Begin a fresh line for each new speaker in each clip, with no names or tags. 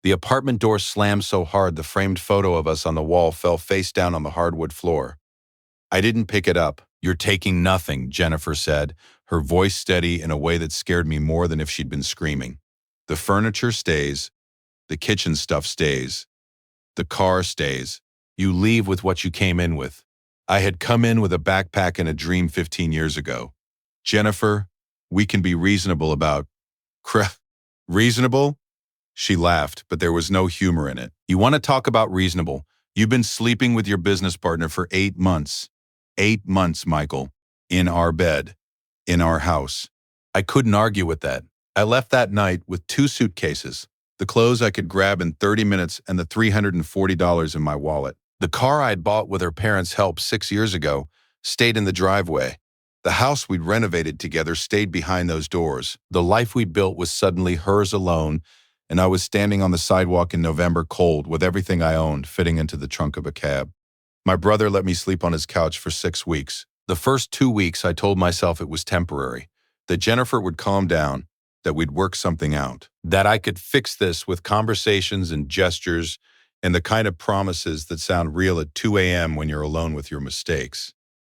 The apartment door slammed so hard the framed photo of us on the wall fell face down on the hardwood floor. I didn't pick it up. "You're taking nothing," Jennifer said, her voice steady in a way that scared me more than if she'd been screaming. "The furniture stays. The kitchen stuff stays. The car stays. You leave with what you came in with." I had come in with a backpack and a dream 15 years ago. "Jennifer, we can be reasonable about..." Reasonable? She laughed, but there was no humor in it. "You want to talk about reasonable? You've been sleeping with your business partner for 8 months. 8 months, Michael. In our bed. In our house." I couldn't argue with that. I left that night with 2 suitcases, the clothes I could grab in 30 minutes and the $340 in my wallet. The car I'd bought with her parents' help 6 years ago stayed in the driveway. The house we'd renovated together stayed behind those doors. The life we'd built was suddenly hers alone, and I was standing on the sidewalk in November cold with everything I owned fitting into the trunk of a cab. My brother let me sleep on his couch for 6 weeks. The first 2 weeks I told myself it was temporary, that Jennifer would calm down, that we'd work something out, that I could fix this with conversations and gestures and the kind of promises that sound real at 2 a.m. when you're alone with your mistakes.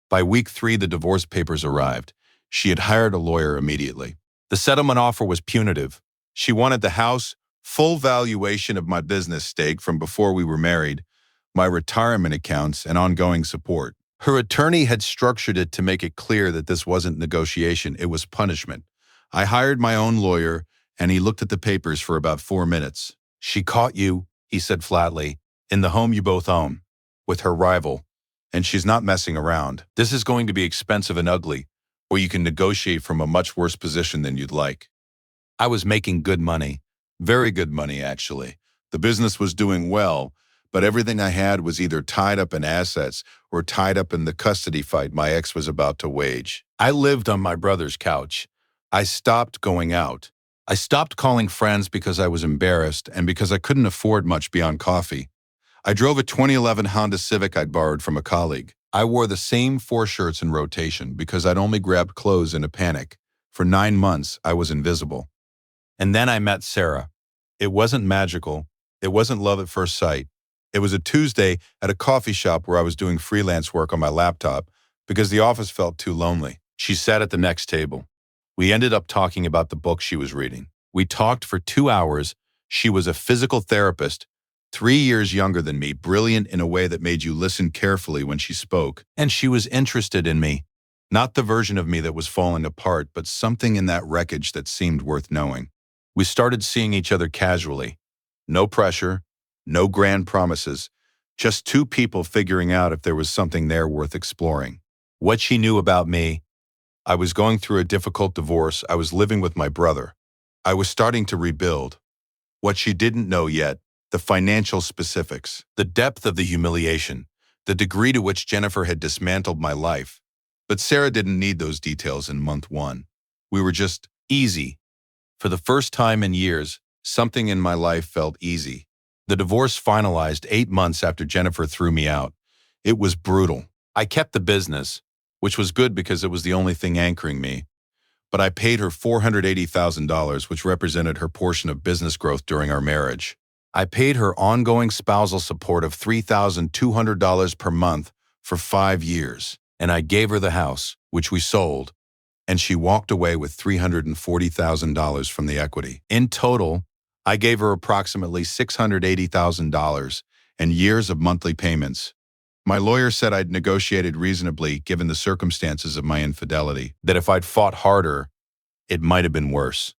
By week 3, the divorce papers arrived. She had hired a lawyer immediately. The settlement offer was punitive. She wanted the house, full valuation of my business stake from before we were married, my retirement accounts, and ongoing support. Her attorney had structured it to make it clear that this wasn't negotiation, it was punishment. I hired my own lawyer, and he looked at the papers for about 4 minutes. "She caught you," he said flatly, "in the home you both own, with her rival, and she's not messing around. This is going to be expensive and ugly, or you can negotiate from a much worse position than you'd like." I was making good money, very good money actually. The business was doing well, but everything I had was either tied up in assets or tied up in the custody fight my ex was about to wage. I lived on my brother's couch. I stopped going out. I stopped calling friends because I was embarrassed and because I couldn't afford much beyond coffee. I drove a 2011 Honda Civic I'd borrowed from a colleague. I wore the same 4 shirts in rotation because I'd only grabbed clothes in a panic. For 9 months, I was invisible. And then I met Sarah. It wasn't magical. It wasn't love at first sight. It was a Tuesday at a coffee shop where I was doing freelance work on my laptop because the office felt too lonely. She sat at the next table. We ended up talking about the book she was reading. We talked for 2 hours. She was a physical therapist, 3 years younger than me, brilliant in a way that made you listen carefully when she spoke. And she was interested in me. Not the version of me that was falling apart, but something in that wreckage that seemed worth knowing. We started seeing each other casually. No pressure, no grand promises, just 2 people figuring out if there was something there worth exploring. What she knew about me: I was going through a difficult divorce. I was living with my brother. I was starting to rebuild. What she didn't know yet: the financial specifics, the depth of the humiliation, the degree to which Jennifer had dismantled my life. But Sarah didn't need those details in month 1. We were just easy. For the first time in years, something in my life felt easy. The divorce finalized 8 months after Jennifer threw me out. It was brutal. I kept the business, which was good because it was the only thing anchoring me. But I paid her $480,000, which represented her portion of business growth during our marriage. I paid her ongoing spousal support of $3,200 per month for 5 years. And I gave her the house, which we sold, and she walked away with $340,000 from the equity. In total, I gave her approximately $680,000 and years of monthly payments. My lawyer said I'd negotiated reasonably given the circumstances of my infidelity, that if I'd fought harder, it might have been worse.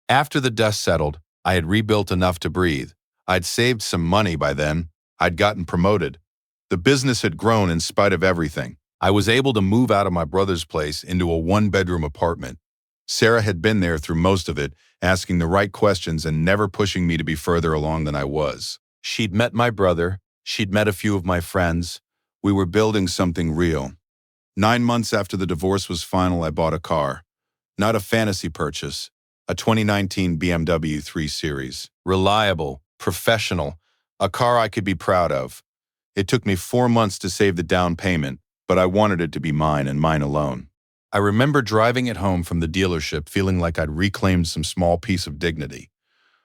After the dust settled, I had rebuilt enough to breathe. I'd saved some money by then. I'd gotten promoted. The business had grown in spite of everything. I was able to move out of my brother's place into a 1-bedroom apartment. Sarah had been there through most of it, asking the right questions and never pushing me to be further along than I was. She'd met my brother. She'd met a few of my friends. We were building something real. 9 months after the divorce was final, I bought a car. Not a fantasy purchase, a 2019 BMW 3 Series. Reliable, professional, a car I could be proud of. It took me 4 months to save the down payment, but I wanted it to be mine and mine alone. I remember driving it home from the dealership feeling like I'd reclaimed some small piece of dignity.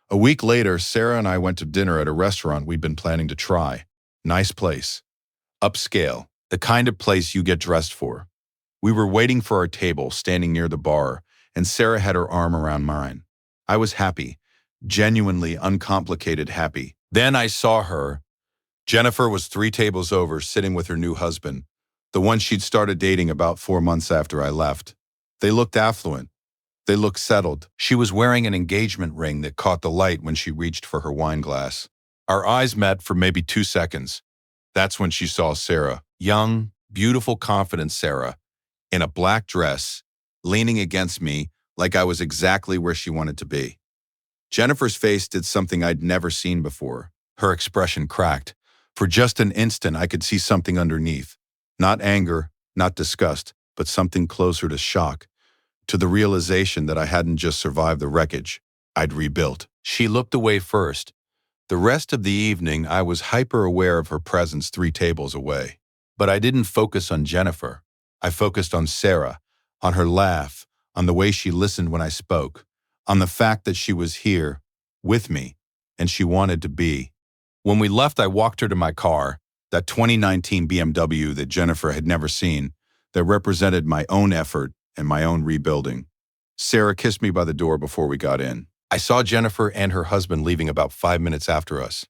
A week later, Sarah and I went to dinner at a restaurant we'd been planning to try. Nice place. Upscale. The kind of place you get dressed for. We were waiting for our table, standing near the bar, and Sarah had her arm around mine. I was happy. Genuinely uncomplicated happy. Then I saw her. Jennifer was 3 tables over, sitting with her new husband, the one she'd started dating about 4 months after I left. They looked affluent. They looked settled. She was wearing an engagement ring that caught the light when she reached for her wine glass. Our eyes met for maybe 2 seconds. That's when she saw Sarah. Young, beautiful, confident Sarah, in a black dress, leaning against me like I was exactly where she wanted to be. Jennifer's face did something I'd never seen before. Her expression cracked. For just an instant, I could see something underneath. Not anger, not disgust, but something closer to shock, to the realization that I hadn't just survived the wreckage, I'd rebuilt. She looked away first. The rest of the evening, I was hyper-aware of her presence 3 tables away. But I didn't focus on Jennifer. I focused on Sarah, on her laugh, on the way she listened when I spoke, on the fact that she was here, with me, and she wanted to be. When we left, I walked her to my car, that 2019 BMW that Jennifer had never seen, that represented my own effort and my own rebuilding. Sarah kissed me by the door before we got in. I saw Jennifer and her husband leaving about 5 minutes after us.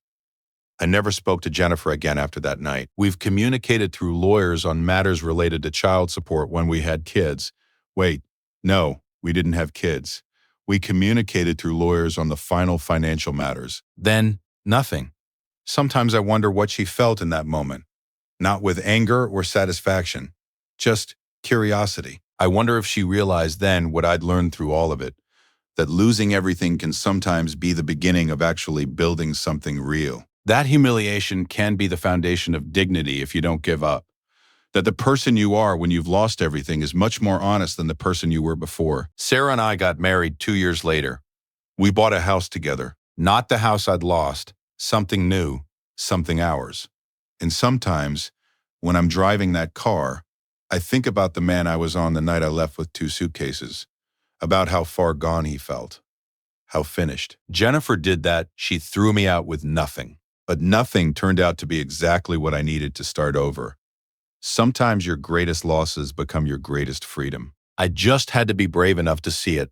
I never spoke to Jennifer again after that night. We've communicated through lawyers on matters related to child support when we had kids. Wait, no, we didn't have kids. We communicated through lawyers on the final financial matters. Then, nothing. Sometimes I wonder what she felt in that moment. Not with anger or satisfaction, just curiosity. I wonder if she realized then what I'd learned through all of it, that losing everything can sometimes be the beginning of actually building something real. That humiliation can be the foundation of dignity if you don't give up. That the person you are when you've lost everything is much more honest than the person you were before. Sarah and I got married 2 years later. We bought a house together. Not the house I'd lost, something new, something ours. And sometimes, when I'm driving that car, I think about the man I was on the night I left with 2 suitcases, about how far gone he felt, how finished. Jennifer did that. She threw me out with nothing. But nothing turned out to be exactly what I needed to start over. Sometimes your greatest losses become your greatest freedom. I just had to be brave enough to see it,